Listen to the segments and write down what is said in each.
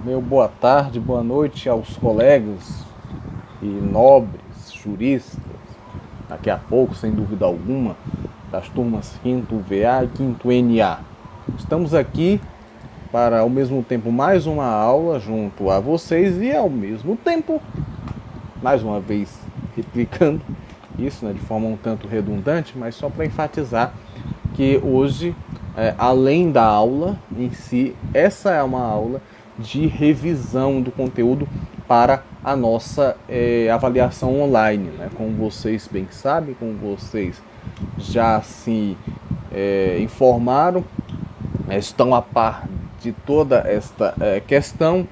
Meu boa tarde, boa noite aos colegas e nobres juristas. Daqui a pouco, sem dúvida alguma, das turmas 5º VA e 5º NA. Estamos aqui para, ao mesmo tempo, mais uma aula junto a vocês e, ao mesmo tempo, mais uma vez, replicando isso, né, de forma um tanto redundante, mas só para enfatizar que hoje, além da aula em si, essa é uma aula de revisão do conteúdo para a nossa avaliação online, né? Como vocês bem sabem, como vocês já se informaram, estão a par de toda esta questão,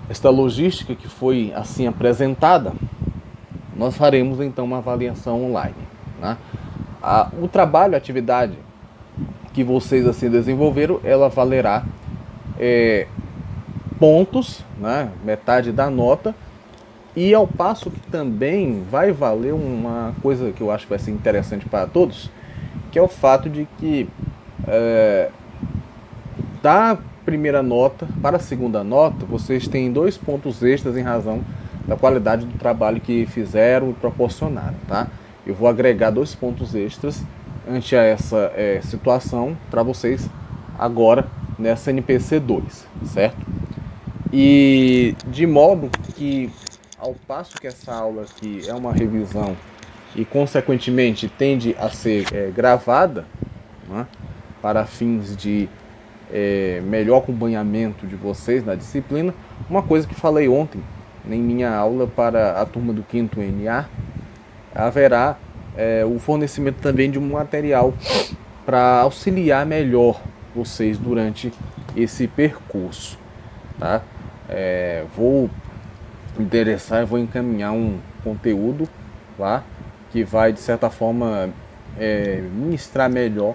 esta logística que foi assim apresentada. Nós faremos então uma avaliação online, né? O trabalho, a atividade que vocês assim desenvolveram, ela valerá pontos, né? Metade da nota, e ao passo que também vai valer uma coisa que eu acho que vai ser interessante para todos, que é o fato de que da primeira nota para a segunda nota, vocês têm 2 pontos extras em razão da qualidade do trabalho que fizeram e proporcionaram, tá? Eu vou agregar 2 pontos extras ante a essa situação para vocês agora nessa NPC 2, certo? E de modo que, ao passo que essa aula aqui é uma revisão e consequentemente tende a ser gravada, né, para fins de melhor acompanhamento de vocês na disciplina, uma coisa que falei ontem em minha aula para a turma do 5º NA, haverá o fornecimento também de um material para auxiliar melhor vocês durante esse percurso, tá? Vou endereçar, vou encaminhar um conteúdo lá que vai de certa forma ministrar melhor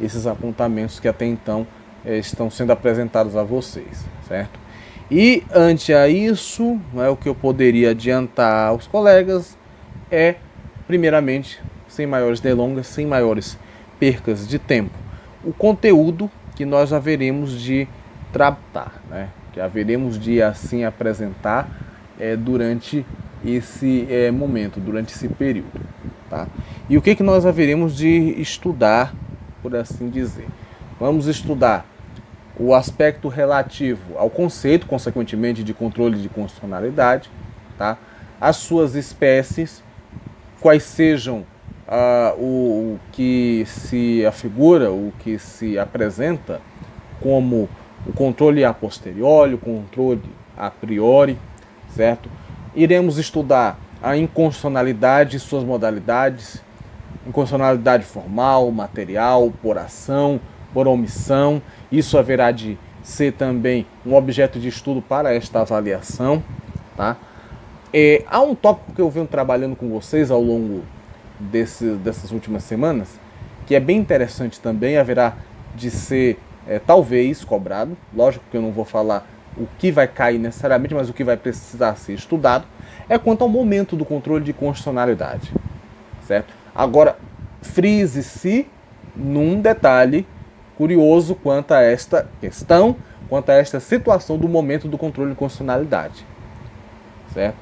esses apontamentos que até então estão sendo apresentados a vocês, certo? E ante a isso, o que eu poderia adiantar aos colegas é, primeiramente, sem maiores delongas, sem maiores percas de tempo, o conteúdo que nós haveremos de tratar, né? Que haveremos de assim apresentar durante esse momento, durante esse período, tá? E o que nós haveremos de estudar, por assim dizer? Vamos estudar o aspecto relativo ao conceito, consequentemente, de controle de constitucionalidade, tá? As suas espécies, quais sejam o que se afigura, o que se apresenta como o controle a posteriori, o controle a priori, certo? Iremos estudar a inconstitucionalidade e suas modalidades, inconstitucionalidade formal, material, por ação, por omissão. Isso haverá de ser também um objeto de estudo para esta avaliação, tá? Há um tópico que eu venho trabalhando com vocês ao longo dessas últimas semanas, que é bem interessante também, haverá de ser talvez cobrado. Lógico que eu não vou falar o que vai cair necessariamente, mas o que vai precisar ser estudado é quanto ao momento do controle de constitucionalidade, certo? Agora, frise-se num detalhe curioso quanto a esta questão, quanto a esta situação do momento do controle de constitucionalidade, certo?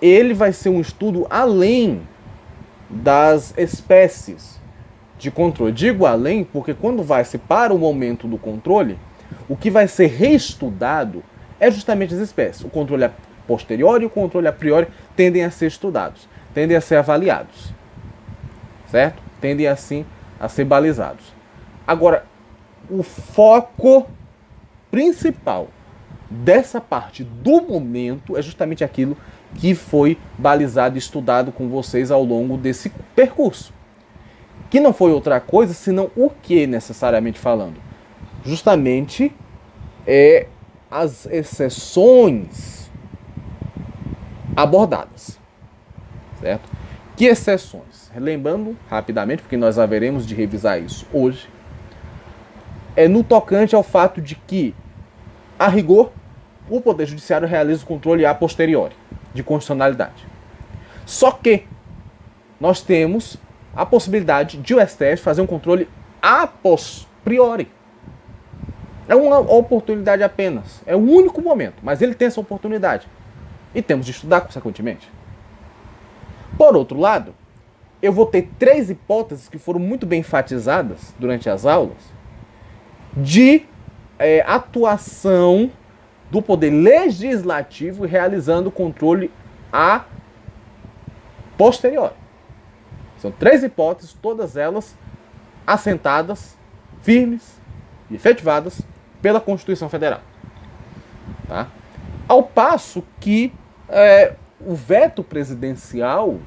Ele vai ser um estudo além das espécies de controle. Digo além porque quando vai-se para o momento do controle, o que vai ser reestudado é justamente as espécies. O controle a posteriori e o controle a priori tendem a ser estudados, tendem a ser avaliados, certo? Tendem assim a ser balizados. Agora, o foco principal dessa parte do momento é justamente aquilo que foi balizado e estudado com vocês ao longo desse percurso. Que não foi outra coisa senão o que, necessariamente falando? Justamente as exceções abordadas, certo? Que exceções? Lembrando rapidamente, porque nós haveremos de revisar isso hoje, no tocante ao fato de que, a rigor, o Poder Judiciário realiza o controle a posteriori de constitucionalidade. Só que nós temos a possibilidade de o STF fazer um controle a posteriori. É uma oportunidade apenas. É o único momento, mas ele tem essa oportunidade. E temos de estudar consequentemente. Por outro lado, eu vou ter 3 hipóteses que foram muito bem enfatizadas durante as aulas de atuação do poder legislativo realizando o controle a posteriori. São 3 hipóteses, todas elas assentadas, firmes e efetivadas pela Constituição Federal. Tá? Ao passo que o veto presidencial,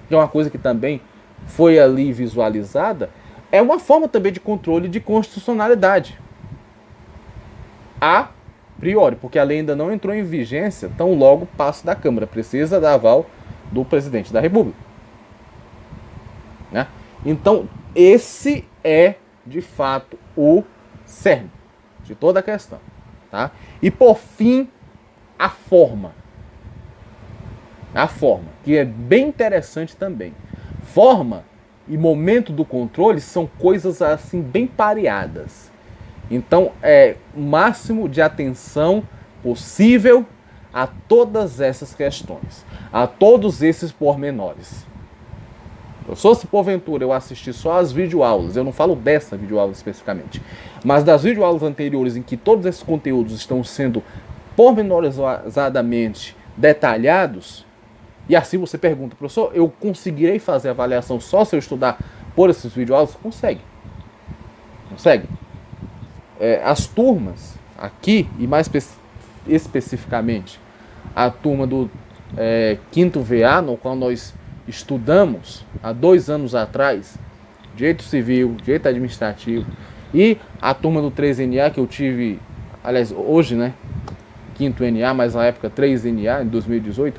que é uma coisa que também foi ali visualizada, é uma forma também de controle de constitucionalidade. A priori, porque a lei ainda não entrou em vigência, tão logo passe da Câmara. Precisa da aval do presidente da República. Né? Então, esse é, de fato, o cerne de toda a questão. Tá? E, por fim, a forma. A forma, que é bem interessante também. Forma e momento do controle são coisas assim bem pareadas. Então, o máximo de atenção possível a todas essas questões, a todos esses pormenores. Se porventura eu assistir só as videoaulas, eu não falo dessa videoaula especificamente, mas das videoaulas anteriores em que todos esses conteúdos estão sendo pormenorizadamente detalhados, e assim você pergunta, professor, eu conseguirei fazer avaliação só se eu estudar por esses videoaulas? Consegue. Consegue. As turmas aqui, e mais especificamente a turma do 5º VA, no qual nós estudamos há 2 anos atrás, Direito Civil, Direito Administrativo, e a turma do 3NA que eu tive, aliás, hoje, né, 5º NA, mas na época 3NA, em 2018,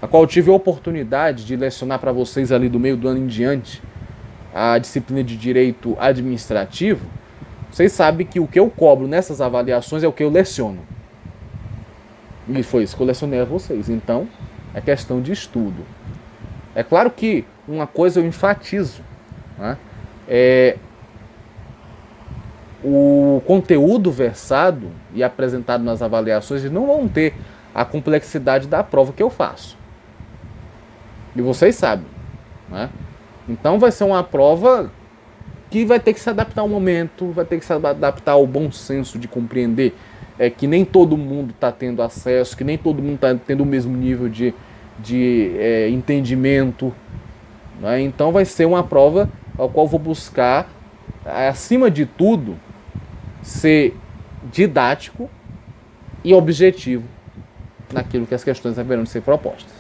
a qual eu tive a oportunidade de lecionar para vocês ali do meio do ano em diante a disciplina de Direito Administrativo. Vocês sabem que o que eu cobro nessas avaliações é o que eu leciono. E foi isso que eu lecionei a vocês. Então, é questão de estudo. É claro que uma coisa eu enfatizo, né? O conteúdo versado e apresentado nas avaliações não vão ter a complexidade da prova que eu faço. E vocês sabem, né? Então vai ser uma prova que vai ter que se adaptar ao momento, vai ter que se adaptar ao bom senso de compreender que nem todo mundo está tendo acesso, que nem todo mundo está tendo o mesmo nível de entendimento. Né? Então vai ser uma prova ao qual vou buscar, acima de tudo, ser didático e objetivo naquilo que as questões haverão de ser propostas.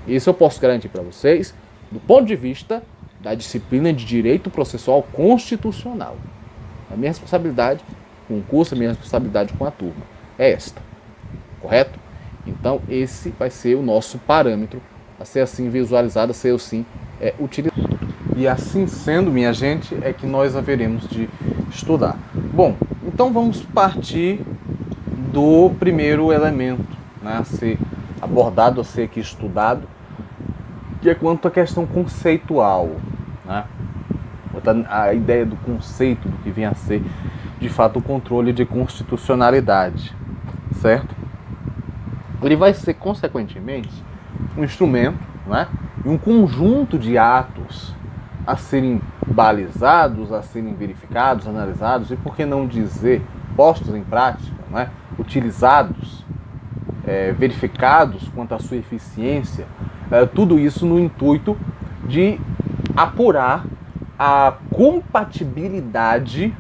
Isso eu posso garantir para vocês do ponto de vista da disciplina de Direito Processual Constitucional. A minha responsabilidade com o curso, a minha responsabilidade com a turma é esta. Correto? Então, esse vai ser o nosso parâmetro a ser assim visualizado, a ser assim utilizado. E assim sendo, minha gente, é que nós haveremos de estudar. Bom, então vamos partir do primeiro elemento, né, a ser abordado, a ser aqui estudado, que é quanto à questão conceitual, né? A ideia do conceito do que vem a ser, de fato, o controle de constitucionalidade, certo? Ele vai ser, consequentemente, um instrumento, né, e um conjunto de atos a serem balizados, a serem verificados, analisados e, por que não dizer, postos em prática, né, utilizados, verificados quanto à sua eficiência, tudo isso no intuito de apurar a compatibilidade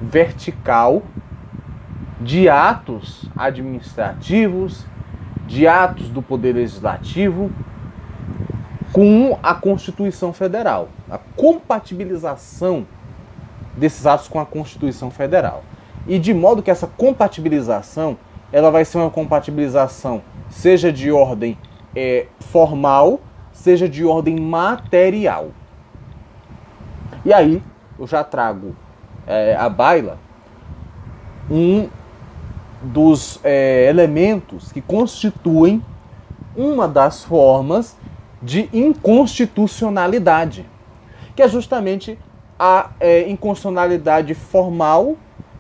vertical de atos administrativos, de atos do Poder Legislativo com a Constituição Federal. A compatibilização desses atos com a Constituição Federal. E de modo que essa compatibilização, ela vai ser uma compatibilização seja de ordem formal, seja de ordem material. E aí eu já trago à baila um dos elementos que constituem uma das formas de inconstitucionalidade, que é justamente a inconstitucionalidade formal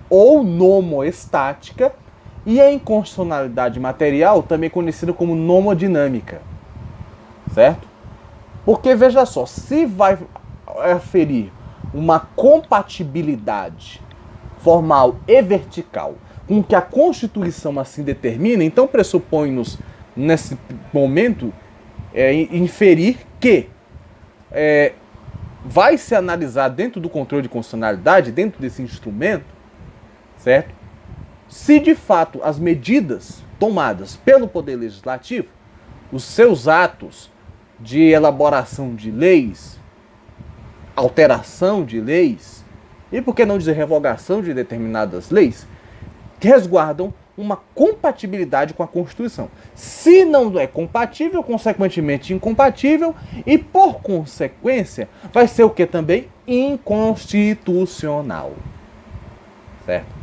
ou nomoestática, e a inconstitucionalidade material, também conhecida como nomodinâmica, certo? Porque, veja só, se vai aferir uma compatibilidade formal e vertical com o que a Constituição assim determina, então pressupõe-nos, nesse momento, inferir que vai se analisar dentro do controle de constitucionalidade, dentro desse instrumento, certo? Se de fato as medidas tomadas pelo Poder Legislativo, os seus atos de elaboração de leis, alteração de leis, e por que não dizer revogação de determinadas leis, que resguardam uma compatibilidade com a Constituição. Se não é compatível, consequentemente incompatível, e por consequência vai ser o que também? Inconstitucional. Certo?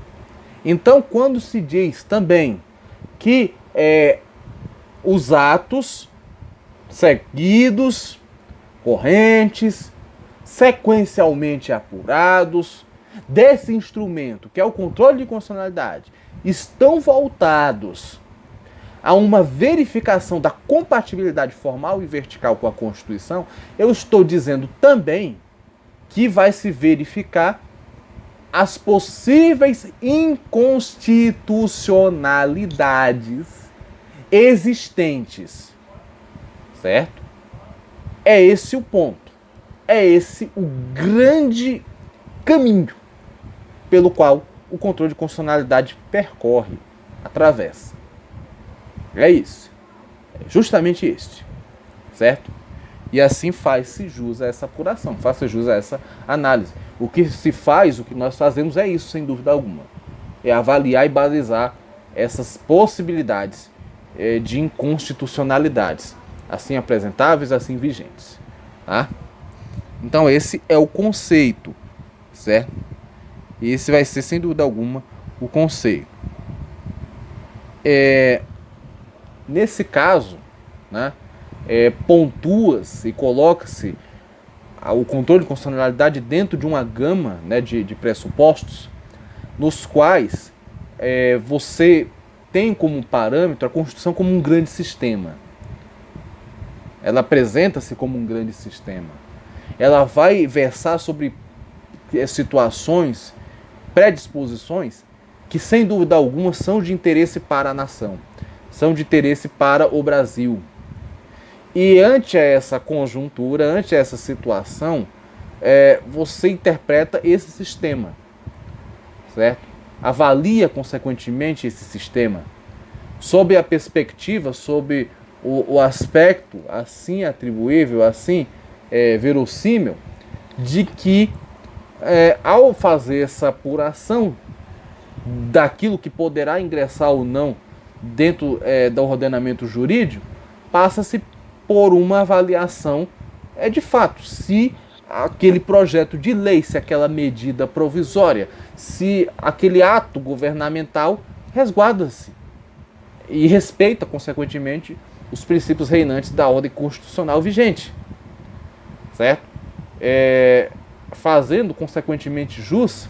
Então, quando se diz também que os atos seguidos, correntes, sequencialmente apurados, desse instrumento, que é o controle de constitucionalidade, estão voltados a uma verificação da compatibilidade formal e vertical com a Constituição, eu estou dizendo também que vai se verificar as possíveis inconstitucionalidades existentes. Certo? É esse o ponto. É esse o grande caminho pelo qual o controle de constitucionalidade percorre, atravessa. É isso. É justamente este. Certo? E assim faz-se jus a essa apuração, faz-se jus a essa análise. O que se faz, o que nós fazemos é isso, sem dúvida alguma. É avaliar e balizar essas possibilidades de inconstitucionalidades, assim apresentáveis, assim vigentes. Tá? Então esse é o conceito, certo? Esse vai ser, sem dúvida alguma, o conceito. Nesse caso, né, pontua-se e coloca-se o controle de constitucionalidade dentro de uma gama, né, de pressupostos, nos quais você tem como parâmetro a Constituição como um grande sistema. Ela apresenta-se como um grande sistema. Ela vai versar sobre situações, predisposições, que sem dúvida alguma são de interesse para a nação, são de interesse para o Brasil. E ante essa conjuntura, ante essa situação, você interpreta esse sistema, certo? Avalia, consequentemente, esse sistema sob a perspectiva, sob o aspecto assim atribuível, assim verossímil, de que ao fazer essa apuração daquilo que poderá ingressar ou não dentro do ordenamento jurídico, passa-se por uma avaliação de fato, se aquele projeto de lei, se aquela medida provisória, se aquele ato governamental resguarda-se e respeita, consequentemente, os princípios reinantes da ordem constitucional vigente. Certo? Fazendo, consequentemente, jus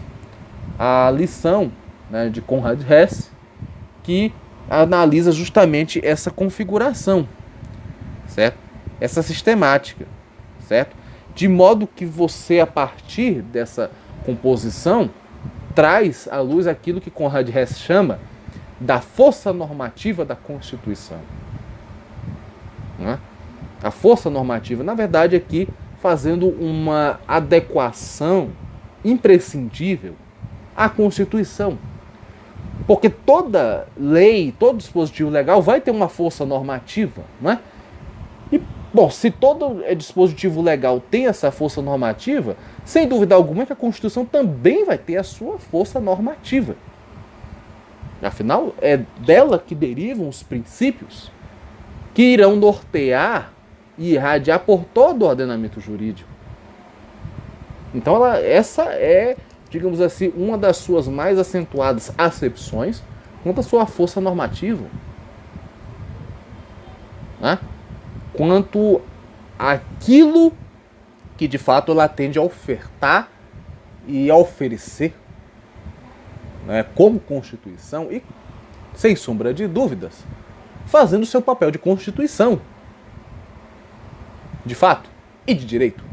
à lição, né, de Conrad Hess, que analisa justamente essa configuração, certo? Essa sistemática, certo? De modo que você, a partir dessa composição, traz à luz aquilo que Conrad Hess chama da força normativa da Constituição. Né? A força normativa, na verdade, aqui fazendo uma adequação imprescindível à Constituição. Porque toda lei, todo dispositivo legal vai ter uma força normativa, não é? E, bom, se todo dispositivo legal tem essa força normativa, sem dúvida alguma que a Constituição também vai ter a sua força normativa. Afinal, é dela que derivam os princípios que irão nortear e irradiar por todo o ordenamento jurídico. Então, essa é, digamos assim, uma das suas mais acentuadas acepções quanto à sua força normativa. Né? Quanto àquilo que, de fato, ela tende a ofertar e a oferecer. né, como Constituição e, sem sombra de dúvidas, fazendo o seu papel de Constituição, de fato e de direito,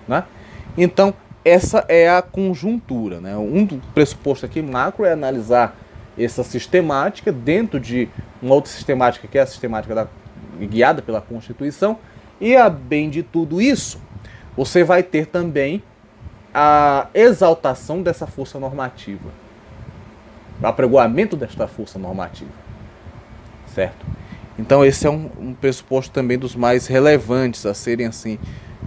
né? Então, essa é a conjuntura, né? Um do pressuposto aqui macro é analisar essa sistemática dentro de uma outra sistemática, que é a sistemática guiada pela Constituição, e a bem de tudo isso, você vai ter também a exaltação dessa força normativa, o apregoamento desta força normativa, certo? Então esse é um pressuposto também dos mais relevantes a serem assim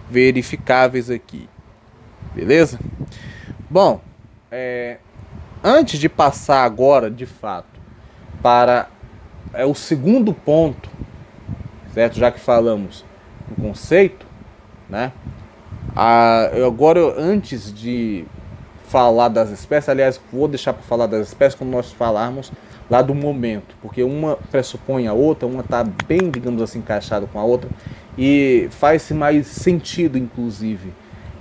verificáveis aqui, beleza? Bom, antes de passar agora de fato para o segundo ponto, certo? Já que falamos no conceito, né? Antes de falar das espécies, aliás, vou deixar para falar das espécies quando nós falarmos lá do momento, porque uma pressupõe a outra, uma está bem, digamos assim, encaixada com a outra, e faz-se mais sentido, inclusive,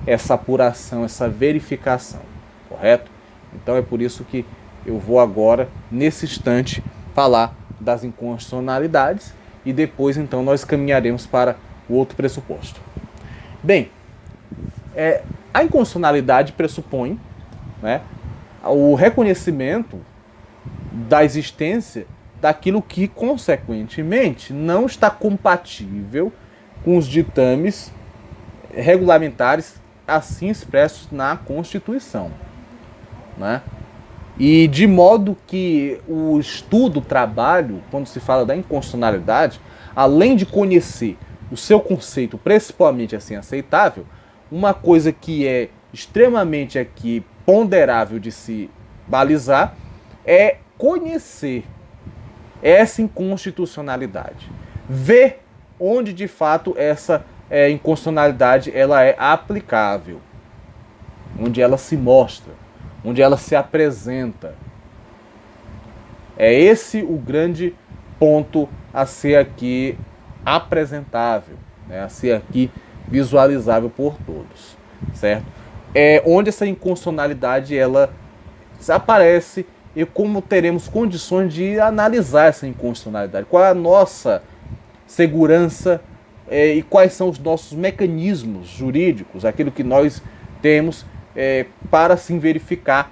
essa apuração, essa verificação, correto? Então é por isso que eu vou agora, nesse instante, falar das inconstitucionalidades e depois, então, nós caminharemos para o outro pressuposto. Bem, a inconstitucionalidade pressupõe, né, o reconhecimento da existência daquilo que, consequentemente, não está compatível com os ditames regulamentares assim expressos na Constituição, né? E de modo que o estudo, o trabalho, quando se fala da inconstitucionalidade, além de conhecer o seu conceito principalmente assim aceitável, uma coisa que é extremamente aqui ponderável de se balizar é conhecer essa inconstitucionalidade, ver onde de fato essa inconstitucionalidade ela é aplicável, onde ela se mostra, onde ela se apresenta. É esse o grande ponto a ser aqui apresentável, né, a ser aqui visualizável por todos, certo? É onde essa inconstitucionalidade ela aparece e como teremos condições de analisar essa inconstitucionalidade, qual é a nossa segurança e quais são os nossos mecanismos jurídicos, aquilo que nós temos para sim verificar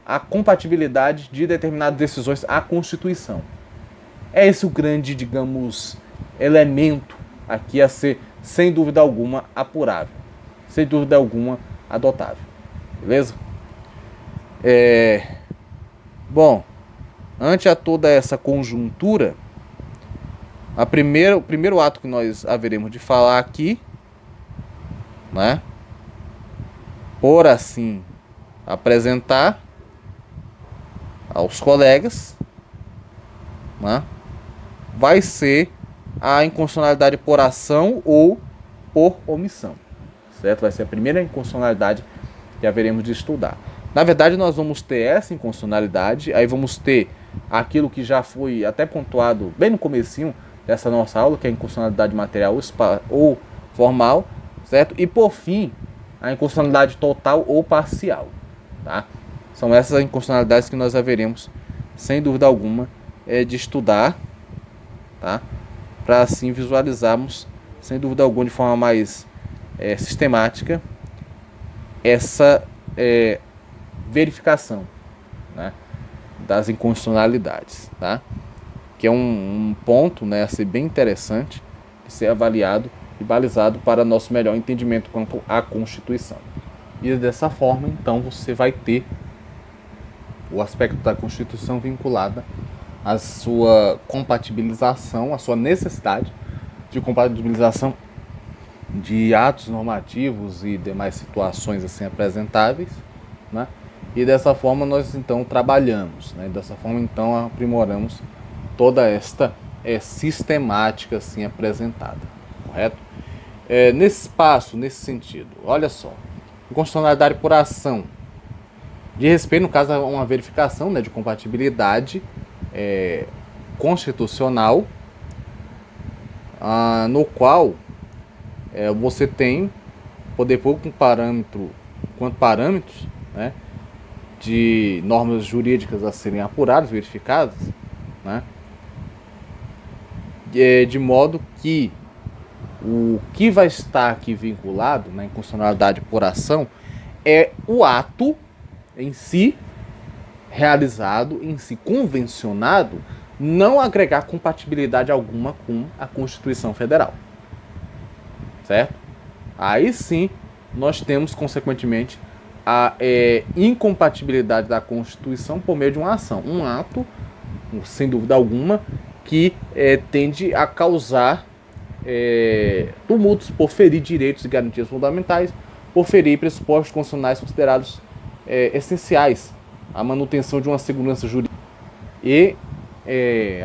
a compatibilidade de determinadas decisões à Constituição. É esse o grande, digamos, elemento aqui a ser, sem dúvida alguma, apurável, sem dúvida alguma, adotável. Beleza? Bom, ante a toda essa conjuntura, o primeiro ato que nós haveremos de falar aqui, né, por assim apresentar aos colegas, né, vai ser a inconstitucionalidade por ação ou por omissão, certo? Vai ser a primeira inconstitucionalidade que haveremos de estudar. Na verdade, nós vamos ter essa inconstitucionalidade, aí vamos ter aquilo que já foi até pontuado bem no comecinho dessa nossa aula, que é a inconstitucionalidade material ou formal, certo? E por fim, a inconstitucionalidade total ou parcial, tá? São essas inconstitucionalidades que nós haveremos, sem dúvida alguma, de estudar, tá? Para assim visualizarmos, sem dúvida alguma, de forma mais sistemática, essa verificação, né, das inconstitucionalidades, tá? Que é um ponto, né, a ser bem interessante de ser avaliado e balizado para nosso melhor entendimento quanto à Constituição. E dessa forma, então, você vai ter o aspecto da Constituição vinculada à sua compatibilização, à sua necessidade de compatibilização de atos normativos e demais situações assim apresentáveis, né? E dessa forma nós então trabalhamos, né? Dessa forma então aprimoramos toda esta sistemática assim apresentada, correto? Nesse espaço, nesse sentido, olha só, inconstitucionalidade por ação, de respeito, no caso, a uma verificação, né, de compatibilidade constitucional, no qual você tem poder público quanto parâmetros, né, de normas jurídicas a serem apuradas, verificadas, né? De modo que o que vai estar aqui vinculado na inconstitucionalidade por ação é o ato em si, realizado, em si convencionado, não agregar compatibilidade alguma com a Constituição Federal. Certo? Aí sim, nós temos, consequentemente, a incompatibilidade da Constituição por meio de uma ação. Um ato, sem dúvida alguma, que tende a causar tumultos por ferir direitos e garantias fundamentais, por ferir pressupostos constitucionais considerados essenciais à manutenção de uma segurança jurídica e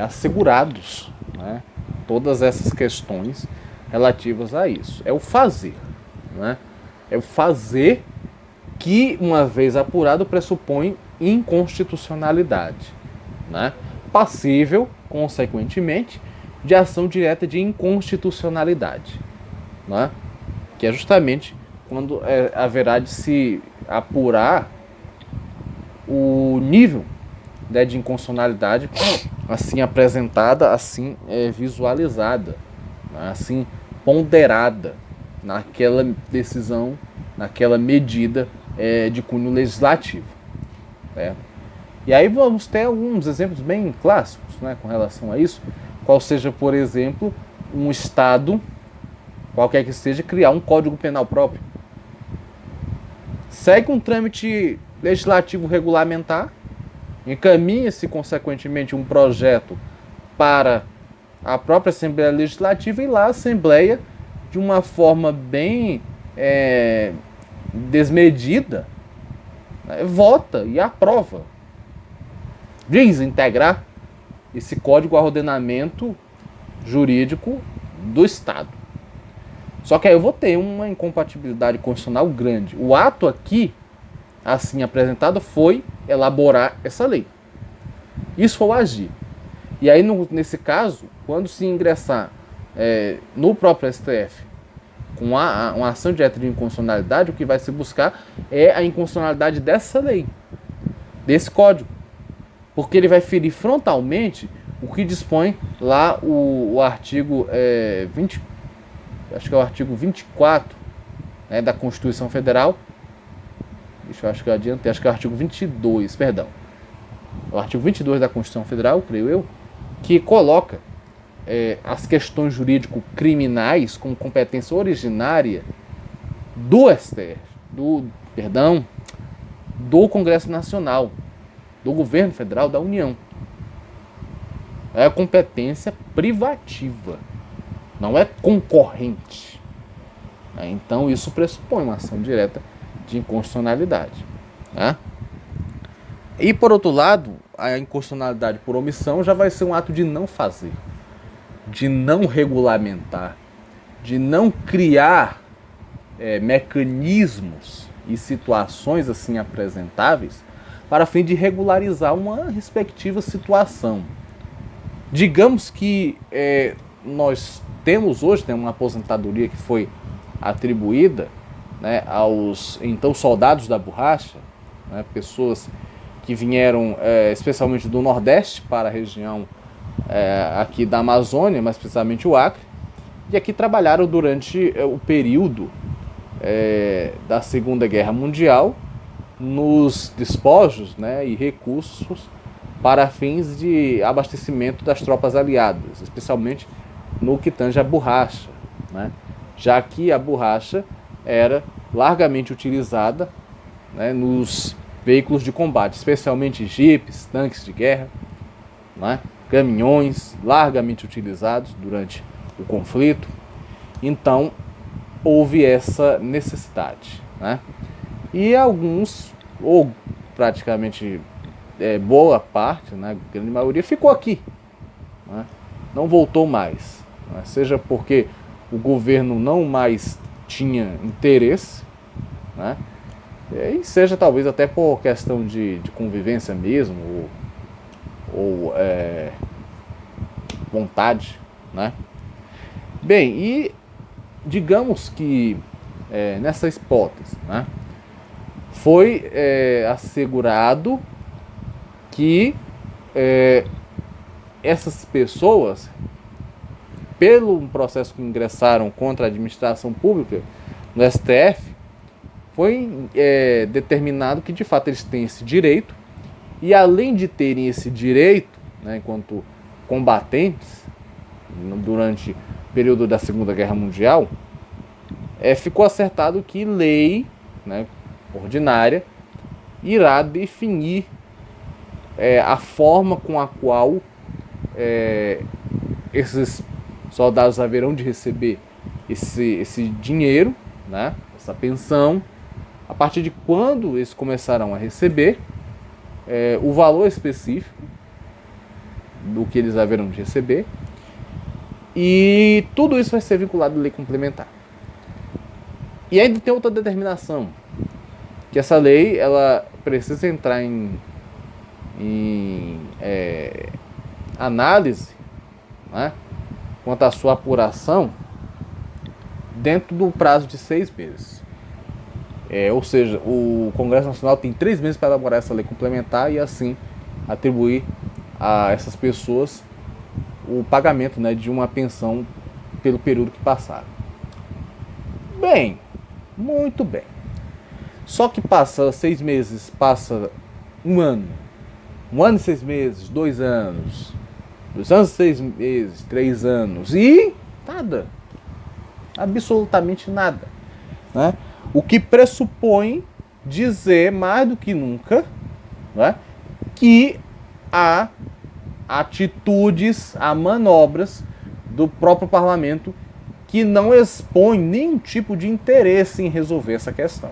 assegurados, né, todas essas questões relativas a isso. É o fazer, né? É o fazer que, uma vez apurado, pressupõe inconstitucionalidade, né? Passível, consequentemente, de ação direta de inconstitucionalidade, né? Que é justamente quando haverá de se apurar o nível, né, de inconstitucionalidade assim apresentada, assim visualizada, né, assim ponderada naquela decisão, naquela medida de cunho legislativo. Certo? E aí vamos ter alguns exemplos bem clássicos, né, com relação a isso, qual seja, por exemplo, um Estado, qualquer que seja, criar um Código Penal próprio. Segue um trâmite legislativo regulamentar, encaminha-se, consequentemente, um projeto para a própria Assembleia Legislativa e lá a Assembleia, de uma forma bem desmedida, vota e aprova. Diz integrar esse código ao ordenamento jurídico do Estado. Só que aí eu vou ter uma incompatibilidade constitucional grande. O ato aqui, assim apresentado, foi elaborar essa lei. Isso foi o agir. E aí, nesse caso, quando se ingressar no próprio STF com uma ação direta de inconstitucionalidade, o que vai se buscar é a inconstitucionalidade dessa lei, desse código. Porque ele vai ferir frontalmente o que dispõe lá o artigo 20, acho que é o artigo 24, né, da Constituição Federal. Deixa eu, acho que eu adiantei, acho que é o artigo 22, perdão. O artigo 22 da Constituição Federal, creio eu, que coloca as questões jurídico-criminais como competência originária do STF, do Congresso Nacional, do Governo Federal da União. É a competência privativa, não é concorrente. Então isso pressupõe uma ação direta de inconstitucionalidade. Né? E por outro lado, a inconstitucionalidade por omissão já vai ser um ato de não fazer, de não regulamentar, de não criar mecanismos e situações assim apresentáveis para fim de regularizar uma respectiva situação. Digamos que nós temos hoje uma aposentadoria que foi atribuída, né, aos então soldados da borracha, né, pessoas que vieram especialmente do Nordeste para a região aqui da Amazônia, mais precisamente o Acre, e aqui trabalharam durante o período da Segunda Guerra Mundial nos despojos, né, e recursos para fins de abastecimento das tropas aliadas, especialmente no que tange a borracha, né, já que a borracha era largamente utilizada, né, nos veículos de combate, especialmente jipes, tanques de guerra, né, caminhões, largamente utilizados durante o conflito. Então, houve essa necessidade, né? E alguns, ou praticamente boa parte, né, grande maioria, ficou aqui, né? Não voltou mais, né? Seja porque o governo não mais tinha interesse, né? E seja talvez até por questão de convivência mesmo, ou vontade, né? Bem, e digamos que nessa hipótese, né, foi assegurado que essas pessoas, pelo processo que ingressaram contra a administração pública no STF, foi determinado que de fato eles têm esse direito, e além de terem esse direito, né, enquanto combatentes durante o período da Segunda Guerra Mundial, ficou acertado que lei, né, ordinária irá definir a forma com a qual esses soldados haverão de receber esse dinheiro, né, essa pensão, a partir de quando eles começarão a receber, o valor específico do que eles haverão de receber, e tudo isso vai ser vinculado à lei complementar. E ainda tem outra determinação, que essa lei ela precisa entrar em análise, né, quanto à sua apuração dentro do prazo de 6 meses. Ou seja, o Congresso Nacional tem 3 meses para elaborar essa lei complementar e assim atribuir a essas pessoas o pagamento, né, de uma pensão pelo período que passaram. Bem, muito bem. Só que passa 6 meses, passa um ano e 6 meses, 2 anos, 2 anos e 6 meses, 3 anos e nada, absolutamente nada, né? O que pressupõe dizer mais do que nunca, né, que há atitudes, há manobras do próprio parlamento que não expõe nenhum tipo de interesse em resolver essa questão.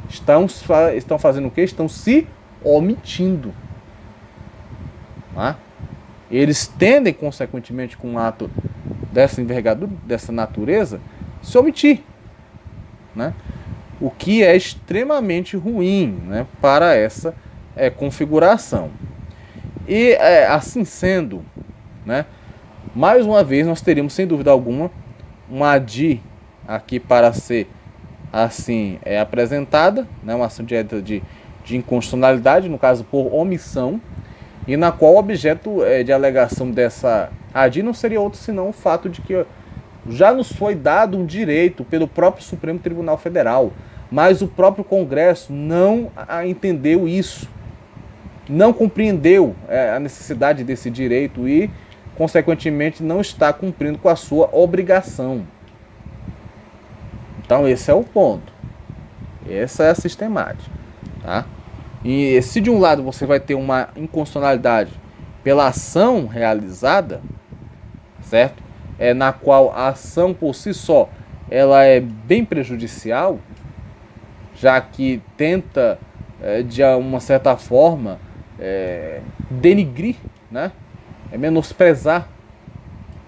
Estão fazendo o quê? Estão se omitindo. Tá? Eles tendem, consequentemente, com um ato dessa envergadura, dessa natureza, se omitir. Né? O que é extremamente ruim, né, para essa configuração. E assim sendo, né, mais uma vez nós teríamos, sem dúvida alguma, uma ADI aqui para ser assim apresentada, né, uma ação direta de inconstitucionalidade, no caso por omissão, e na qual o objeto de alegação dessa ADI não seria outro senão o fato de que já nos foi dado um direito pelo próprio Supremo Tribunal Federal, mas o próprio Congresso não entendeu isso, não compreendeu a necessidade desse direito e, consequentemente, não está cumprindo com a sua obrigação. Então esse é o ponto. Essa é a sistemática. Tá? E se de um lado você vai ter uma inconstitucionalidade pela ação realizada, certo? Na qual a ação por si só ela é bem prejudicial, já que tenta de uma certa forma denigrir, né? Menosprezar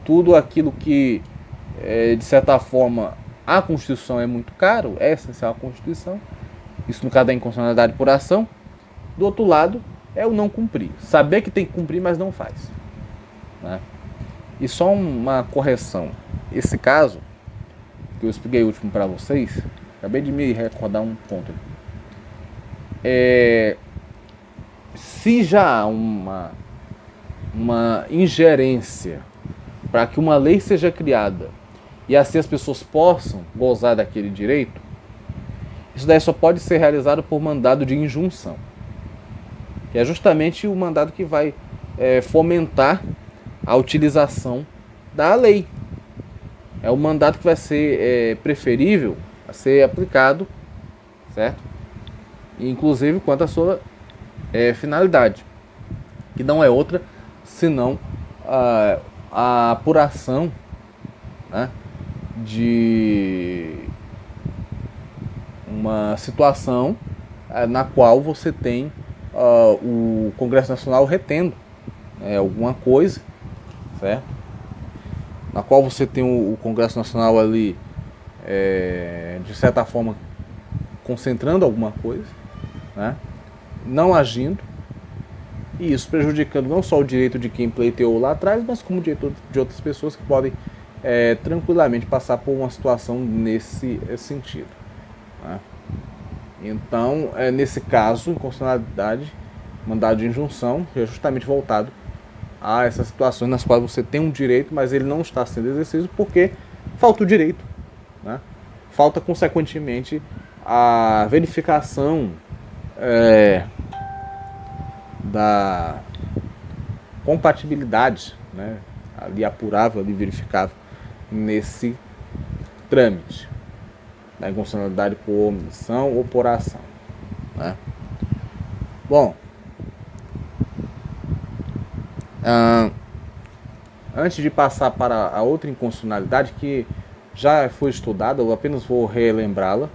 tudo aquilo que de certa forma a Constituição é muito caro, é essencial a Constituição, isso no caso da inconstitucionalidade por ação. Do outro lado é o não cumprir, saber que tem que cumprir, mas não faz, né? E só uma correção, esse caso que eu expliquei último para vocês, acabei de me recordar um ponto. Se já há uma ingerência para que uma lei seja criada e assim as pessoas possam gozar daquele direito, isso daí só pode ser realizado por mandado de injunção, que é justamente o mandado que vai fomentar a utilização da lei. É o mandato que vai ser preferível a ser aplicado, certo? Inclusive quanto à sua finalidade, que não é outra senão a apuração, né, de uma situação na qual você tem o Congresso Nacional retendo alguma coisa, certo? Na qual você tem o Congresso Nacional ali, de certa forma, concentrando alguma coisa, né? Não agindo, e isso prejudicando não só o direito de quem pleiteou lá atrás, mas como o direito de outras pessoas que podem tranquilamente passar por uma situação nesse sentido, né? Então, nesse caso, inconstitucionalidade, mandado de injunção, é justamente voltado a essas situações nas quais você tem um direito, mas ele não está sendo exercido porque falta o direito, né? Falta, consequentemente, a verificação da compatibilidade, né? Ali apurável, ali verificável nesse trâmite da inconstitucionalidade por omissão ou por ação, né? Bom, antes de passar para a outra inconstitucionalidade que já foi estudada, eu apenas vou relembrá-la,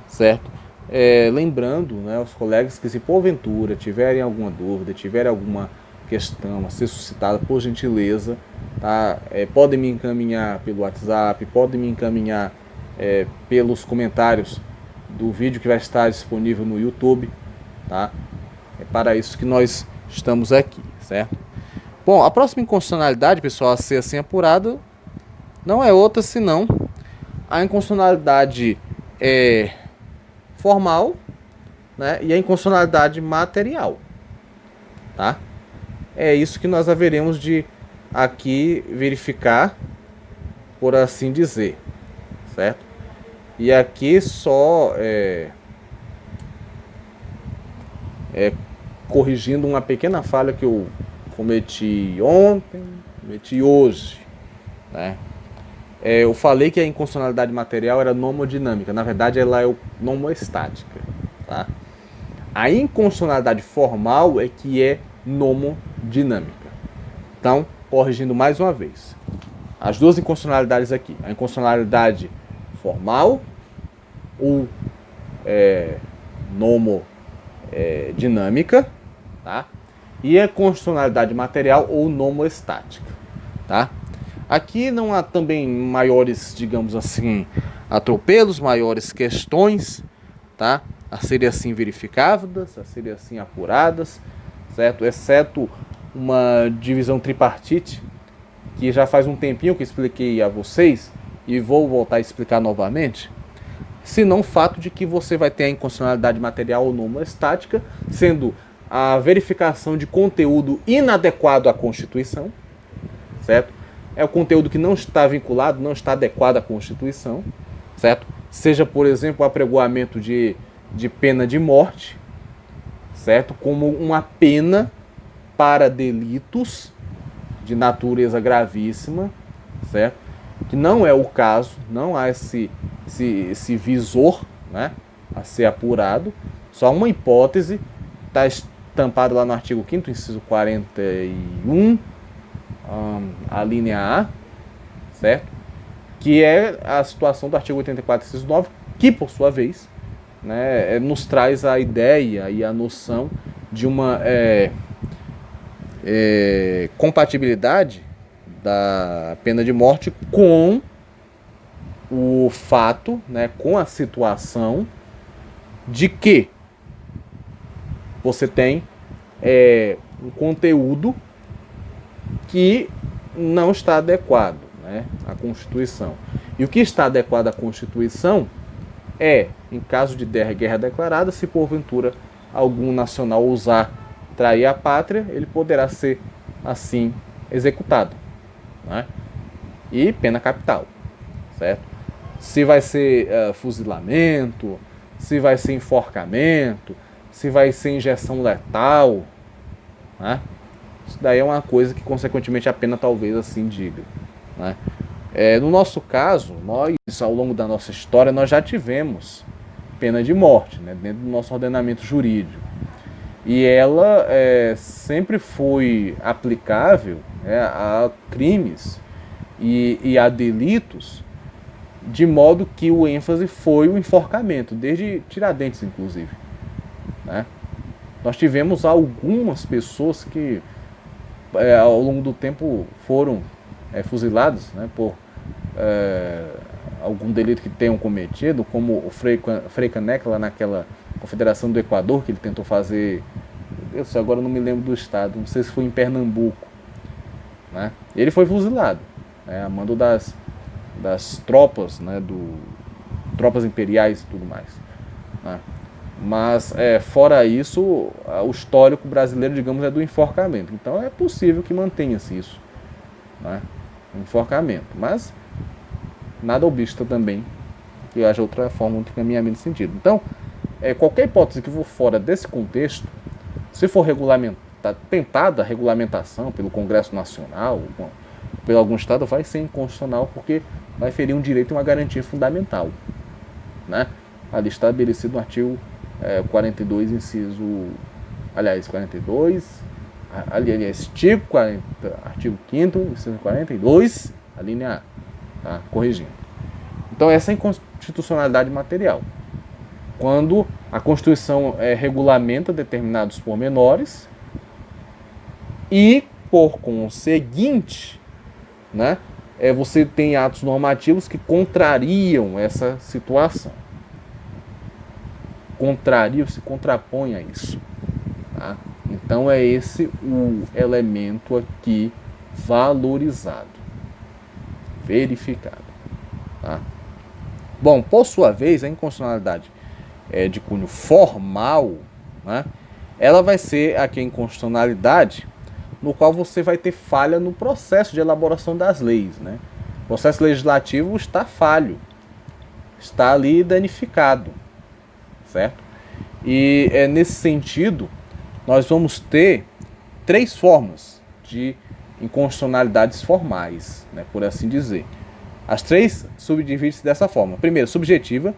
certo? Lembrando, né, aos colegas que se porventura tiverem alguma dúvida, tiverem alguma questão a ser suscitada, por gentileza, tá? Podem me encaminhar pelo WhatsApp, podem me encaminhar pelos comentários do vídeo que vai estar disponível no YouTube, tá? É para isso que nós estamos aqui, certo? Bom, a próxima inconstitucionalidade, pessoal, a ser assim apurada, não é outra senão a inconstitucionalidade formal, né, e a inconstitucionalidade material, tá? É isso que nós haveremos de aqui verificar, por assim dizer, certo? E aqui só corrigindo uma pequena falha que eu cometi ontem, cometi hoje, né? Eu falei que a inconstitucionalidade material era nomodinâmica, na verdade ela é nomoestática, tá? A inconstitucionalidade formal é que é nomodinâmica. Então, corrigindo mais uma vez, as duas inconstitucionalidades aqui, a inconstitucionalidade formal ou nomodinâmica, tá? E a constitucionalidade material ou nomoestática, tá? Aqui não há também maiores, digamos assim, atropelos, maiores questões, tá? A serem assim verificadas, a serem assim apuradas, certo? Exceto uma divisão tripartite, que já faz um tempinho que expliquei a vocês, e vou voltar a explicar novamente, senão o fato de que você vai ter a inconstitucionalidade material ou nomoestática, sendo a verificação de conteúdo inadequado à Constituição, certo? É o conteúdo que não está vinculado, não está adequado à Constituição, certo? Seja, por exemplo, o apregoamento de pena de morte, certo? Como uma pena para delitos de natureza gravíssima, certo? Que não é o caso, não há esse visor, né, a ser apurado, só uma hipótese, está estampado lá no artigo 5º, inciso 41, a linha A, certo? Que é a situação do artigo 84, inciso 9, que por sua vez, né, nos traz a ideia e a noção de uma compatibilidade da pena de morte com o fato, né, com a situação de que você tem um conteúdo que não está adequado, né, à Constituição. E o que está adequado à Constituição em caso de guerra declarada, se porventura algum nacional ousar trair a pátria, ele poderá ser assim executado, né? E pena capital, certo? Se vai ser fuzilamento, se vai ser enforcamento, se vai ser injeção letal, né? Isso daí é uma coisa que consequentemente a pena talvez assim diga, né? No nosso caso, nós ao longo da nossa história nós já tivemos pena de morte, né, dentro do nosso ordenamento jurídico. E ela sempre foi aplicável, né, a crimes e a delitos, de modo que o ênfase foi o enforcamento, desde Tiradentes, inclusive, né? Nós tivemos algumas pessoas que, ao longo do tempo, foram fuziladas, né, por algum delito que tenham cometido, como o Frei Caneca, lá naquela Confederação do Equador, que ele tentou fazer, agora não me lembro do estado, não sei se foi em Pernambuco, né? Ele foi fuzilado, né, a mando das tropas, né, tropas imperiais e tudo mais, né? Mas, fora isso, o histórico brasileiro, digamos, é do enforcamento. Então é possível que mantenha-se isso, né? Enforcamento. Mas nada obsta também que haja outra forma de caminhamento nesse sentido. Então, qualquer hipótese que for fora desse contexto, se for tentada a regulamentação pelo Congresso Nacional, por algum Estado, vai ser inconstitucional, porque vai ferir um direito e uma garantia fundamental, né? Ali estabelecido no artigo 42, inciso... Aliás, 42... Aliás, artigo 5º, inciso 42, a linha A, tá? Corrigindo. Então, essa é a inconstitucionalidade material. Quando a Constituição regulamenta determinados pormenores e, por conseguinte, né, você tem atos normativos que contrariam essa situação. Se contrapõe a isso. Tá? Então é esse o elemento aqui valorizado, verificado. Tá? Bom, por sua vez, a inconstitucionalidade de cunho formal, né, ela vai ser aqui a inconstitucionalidade no qual você vai ter falha no processo de elaboração das leis, né? O processo legislativo está falho, está ali danificado, certo? E nesse sentido, nós vamos ter 3 formas de inconstitucionalidades formais, né, por assim dizer. As 3 subdividem-se dessa forma. Primeiro, subjetiva,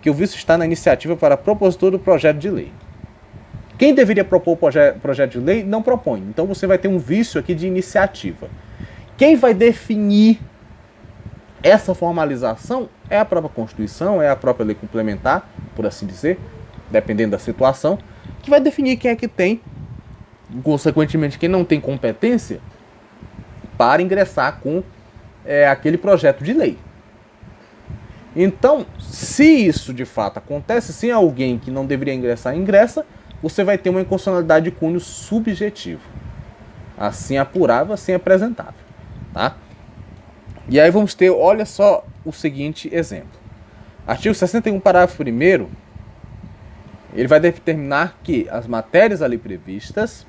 que o vício está na iniciativa para propositor do projeto de lei. Quem deveria propor o projeto de lei não propõe. Então você vai ter um vício aqui de iniciativa. Quem vai definir essa formalização é a própria Constituição, é a própria lei complementar, por assim dizer, dependendo da situação, que vai definir quem é que tem, consequentemente, quem não tem competência para ingressar com aquele projeto de lei. Então, se isso de fato acontece, se alguém que não deveria ingressar, ingressa, você vai ter uma inconstitucionalidade de cunho subjetivo. Assim apurável, assim apresentável. Tá? E aí vamos ter, olha só o seguinte exemplo. Artigo 61, parágrafo 1º, ele vai determinar que as matérias ali previstas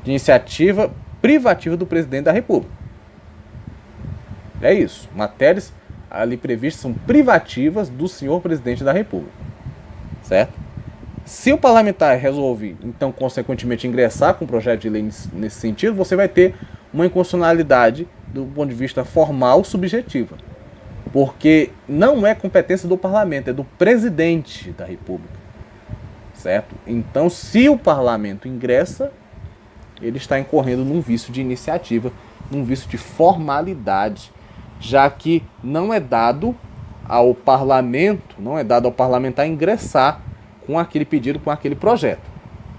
de iniciativa privativa do presidente da República. É isso. Matérias ali previstas são privativas do senhor presidente da República. Certo? Se o parlamentar resolve, então, consequentemente, ingressar com um projeto de lei nesse sentido, você vai ter uma inconstitucionalidade do ponto de vista formal subjetiva. Porque não é competência do parlamento, é do presidente da República. Certo? Então, se o parlamento ingressa, ele está incorrendo num vício de iniciativa, num vício de formalidade, já que não é dado ao parlamento, não é dado ao parlamentar ingressar com aquele pedido, com aquele projeto.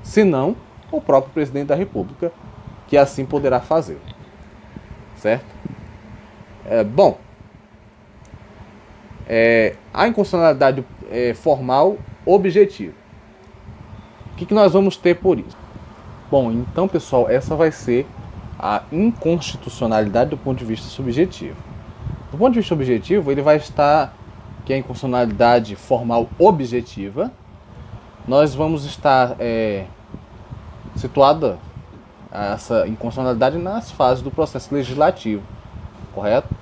Senão, o próprio presidente da República, que assim poderá fazer. Certo? Bom, a inconstitucionalidade formal objetiva. O que nós vamos ter por isso? Bom, então, pessoal, essa vai ser a inconstitucionalidade do ponto de vista subjetivo. Do ponto de vista objetivo, ele vai estar, que é a inconstitucionalidade formal objetiva, nós vamos estar situada essa inconstitucionalidade nas fases do processo legislativo, correto?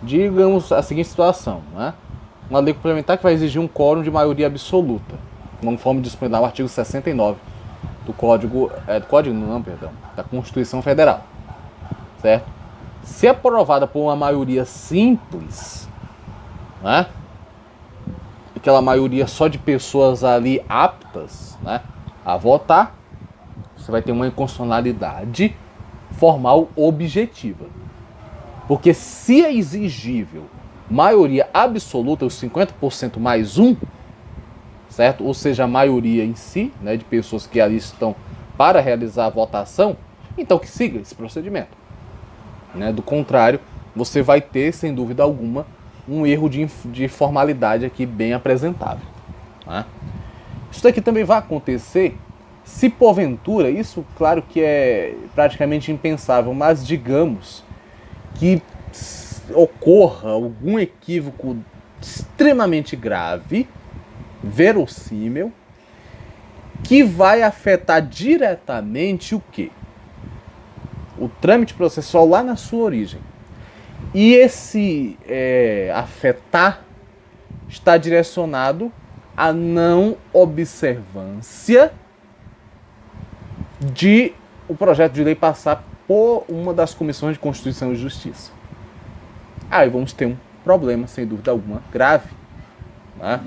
Digamos a seguinte situação, né? Uma lei complementar que vai exigir um quórum de maioria absoluta, conforme dispõe lá o artigo 69 da Constituição Federal, certo? Se aprovada por uma maioria simples, né? Aquela maioria só de pessoas ali aptas, né, a votar, você vai ter uma inconstitucionalidade formal objetiva. Porque se é exigível maioria absoluta, os 50% mais um, certo? Ou seja, a maioria em si, né, de pessoas que ali estão para realizar a votação, então que siga esse procedimento. Né? Do contrário, você vai ter, sem dúvida alguma, um erro de formalidade aqui bem apresentável. Né? Isso daqui também vai acontecer se porventura, isso claro que é praticamente impensável, mas digamos que ocorra algum equívoco extremamente grave, verossímil, que vai afetar diretamente o quê? O trâmite processual lá na sua origem. E esse afetar está direcionado à não observância de o projeto de lei passar por uma das comissões de Constituição e Justiça. Aí vamos ter um problema, sem dúvida alguma, grave, né?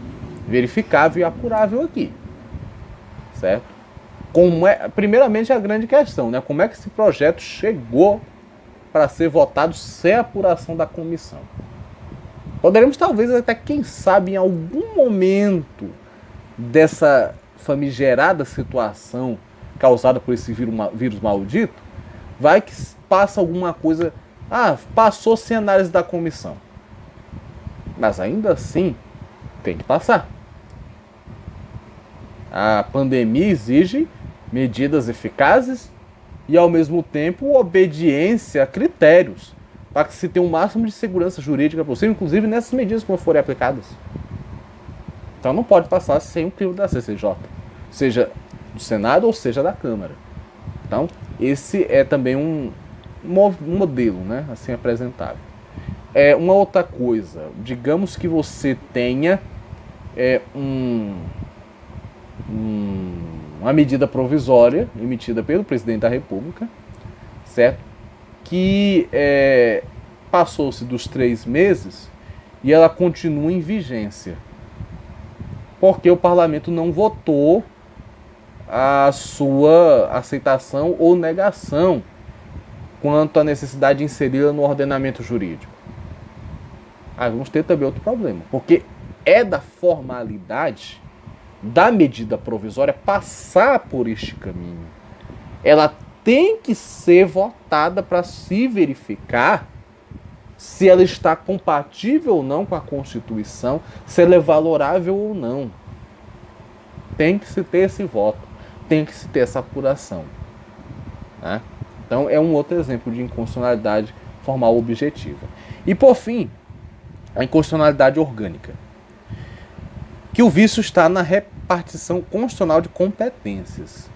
Verificável e apurável aqui, certo? Primeiramente a grande questão, né? Como é que esse projeto chegou para ser votado sem apuração da comissão? Poderemos talvez até, quem sabe, em algum momento dessa famigerada situação causada por esse vírus maldito, vai que passa alguma coisa, passou sem análise da comissão. Mas ainda assim, tem que passar. A pandemia exige medidas eficazes e, ao mesmo tempo, obediência a critérios para que se tenha o máximo de segurança jurídica possível, inclusive nessas medidas quando forem aplicadas. Então não pode passar sem o crivo da CCJ, seja do Senado ou seja da Câmara. Então esse é também um modelo, né, assim apresentável. Uma outra coisa, digamos que você tenha uma medida provisória emitida pelo presidente da República, certo? Que passou-se dos 3 meses e ela continua em vigência, porque o parlamento não votou a sua aceitação ou negação quanto à necessidade de inseri-la no ordenamento jurídico. Vamos ter também outro problema, porque é da formalidade da medida provisória passar por este caminho. Ela tem que ser votada para se verificar se ela está compatível ou não com a Constituição, se ela é valorável ou não. Tem que se ter esse voto, tem que se ter essa apuração, né? Então é um outro exemplo de inconstitucionalidade formal objetiva. E por fim, a inconstitucionalidade orgânica, que o vício está na repartição constitucional de competências,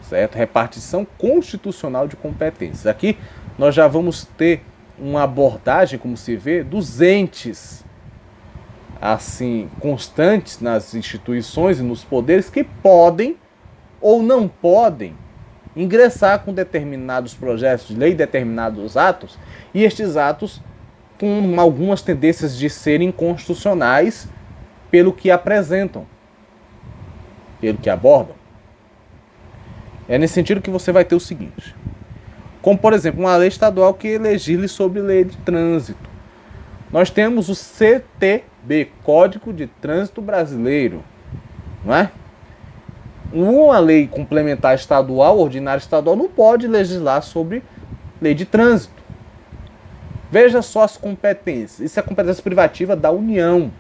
certo? Repartição constitucional de competências. Aqui nós já vamos ter uma abordagem, como se vê, dos entes assim constantes nas instituições e nos poderes que podem ou não podem ingressar com determinados projetos de lei, determinados atos, e estes atos com algumas tendências de serem inconstitucionais pelo que apresentam, pelo que abordam. É nesse sentido que você vai ter o seguinte, como por exemplo uma lei estadual que legisle sobre lei de trânsito. Nós temos o CTB, Código de Trânsito Brasileiro, não é? Uma lei complementar estadual, ordinária estadual, não pode legislar sobre lei de trânsito. Veja só as competências. Isso é competência privativa da União,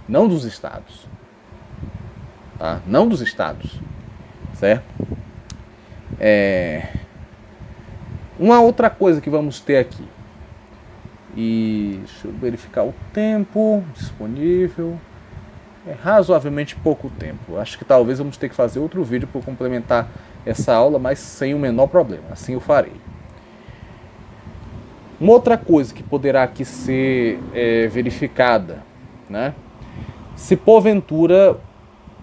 não dos estados. Tá? Não dos estados. Certo? Uma outra coisa que vamos ter aqui. E deixa eu verificar o tempo disponível. É razoavelmente pouco tempo. Acho que talvez vamos ter que fazer outro vídeo para complementar essa aula, mas sem o menor problema. Assim eu farei. Uma outra coisa que poderá aqui ser verificada, né? Se porventura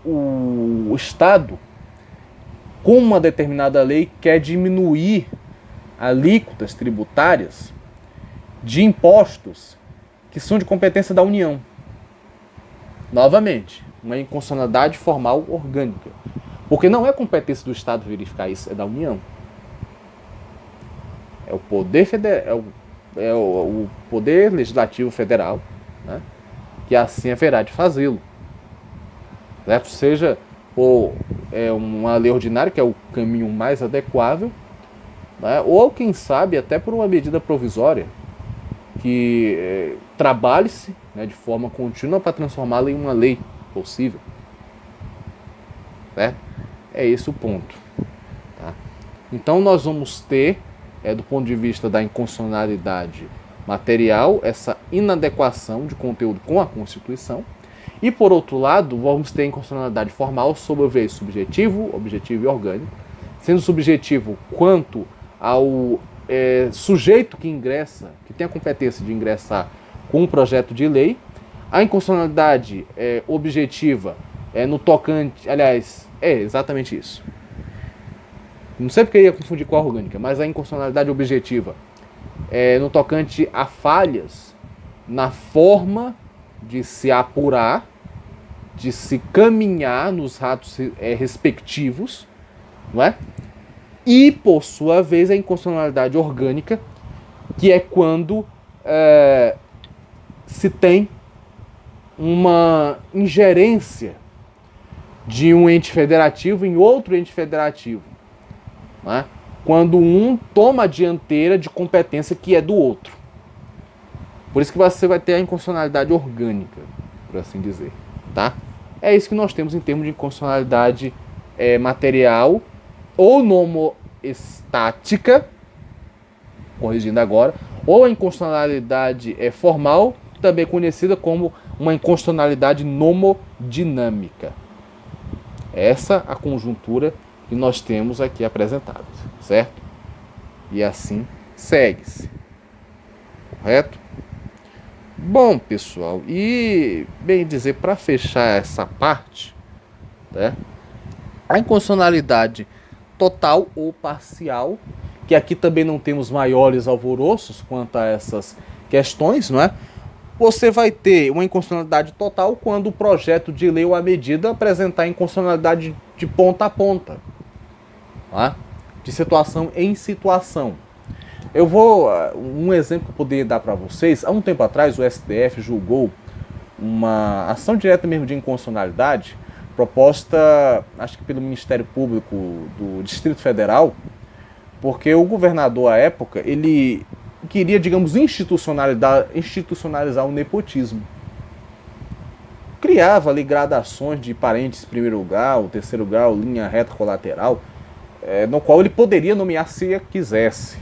o Estado, com uma determinada lei, quer diminuir alíquotas tributárias de impostos que são de competência da União. Novamente, uma inconstitucionalidade formal orgânica. Porque não é competência do Estado verificar isso, é da União. É o poder federal, o poder legislativo federal, né, que assim haverá de fazê-lo. Certo? Seja por uma lei ordinária, que é o caminho mais adequável, né, ou quem sabe até por uma medida provisória que trabalhe-se, né, de forma contínua para transformá-la em uma lei possível. Certo? É esse o ponto. Tá? Então nós vamos ter, do ponto de vista da inconstitucionalidade material, essa inadequação de conteúdo com a Constituição, E por outro lado, vamos ter a inconstitucionalidade formal sobre o viés subjetivo, objetivo e orgânico, sendo subjetivo quanto ao sujeito que ingressa, que tem a competência de ingressar com um projeto de lei. A inconstitucionalidade objetiva no tocante, aliás, é exatamente isso. Não sei porque eu ia confundir com a orgânica, mas a inconstitucionalidade objetiva no tocante a falhas na forma de se apurar, de se caminhar nos atos respectivos, não é? E, por sua vez, a inconstitucionalidade orgânica, que é quando se tem uma ingerência de um ente federativo em outro ente federativo, não é? Quando um toma a dianteira de competência que é do outro. Por isso que você vai ter a inconstitucionalidade orgânica, por assim dizer, tá? É isso que nós temos em termos de inconstitucionalidade material ou nomoestática, corrigindo agora, ou a inconstitucionalidade formal, também conhecida como uma inconstitucionalidade nomodinâmica. Essa a conjuntura que nós temos aqui apresentada, certo? E assim segue-se. Correto? Bom, pessoal, e bem dizer, para fechar essa parte, né, a inconstitucionalidade total ou parcial, que aqui também não temos maiores alvoroços quanto a essas questões, não é? Você vai ter uma inconstitucionalidade total quando o projeto de lei ou a medida apresentar inconstitucionalidade de ponta a ponta, tá? De situação em situação. Um exemplo que eu poderia dar para vocês. Há um tempo atrás o STF julgou uma ação direta mesmo de inconstitucionalidade proposta, acho que pelo Ministério Público do Distrito Federal, porque o governador à época, ele queria, digamos, institucionalizar o nepotismo. Criava ali gradações de parentes primeiro grau, terceiro grau, linha reta colateral, no qual ele poderia nomear se quisesse.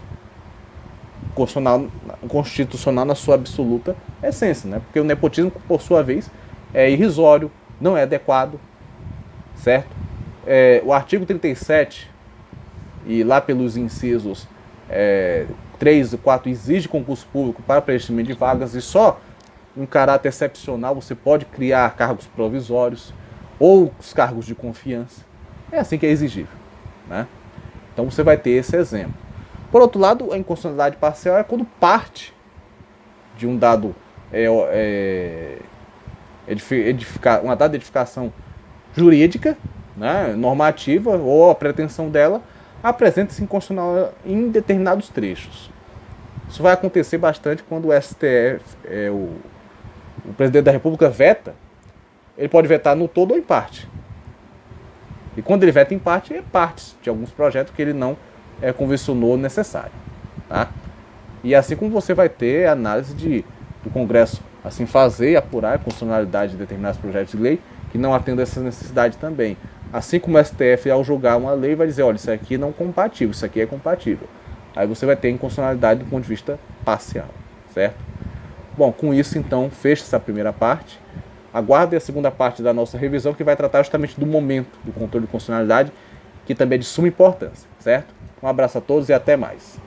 Constitucional na sua absoluta essência, né? Porque o nepotismo, por sua vez, é irrisório, não é adequado, certo? O artigo 37, e lá pelos incisos 3 e 4, exige concurso público para preenchimento de vagas, e só em caráter excepcional você pode criar cargos provisórios ou os cargos de confiança. É assim que é exigível, né? Então você vai ter esse exemplo. Por outro lado, a inconstitucionalidade parcial é quando parte de um dado uma dada edificação jurídica, né, normativa, ou a pretensão dela, apresenta-se inconstitucional em determinados trechos. Isso vai acontecer bastante quando o STF, o presidente da República, veta. Ele pode vetar no todo ou em parte. E quando ele veta em parte, é partes de alguns projetos que ele não convencionou necessário, tá? E assim como você vai ter a análise do Congresso assim fazer e apurar a constitucionalidade de determinados projetos de lei que não atendem essa necessidade também. Assim como o STF, ao julgar uma lei, vai dizer, olha, isso aqui não é compatível, isso aqui é compatível. Aí você vai ter inconstitucionalidade do ponto de vista parcial, certo? Bom, com isso então fecha essa primeira parte. Aguarde a segunda parte da nossa revisão, que vai tratar justamente do momento do controle de constitucionalidade, que também é de suma importância, certo? Um abraço a todos e até mais.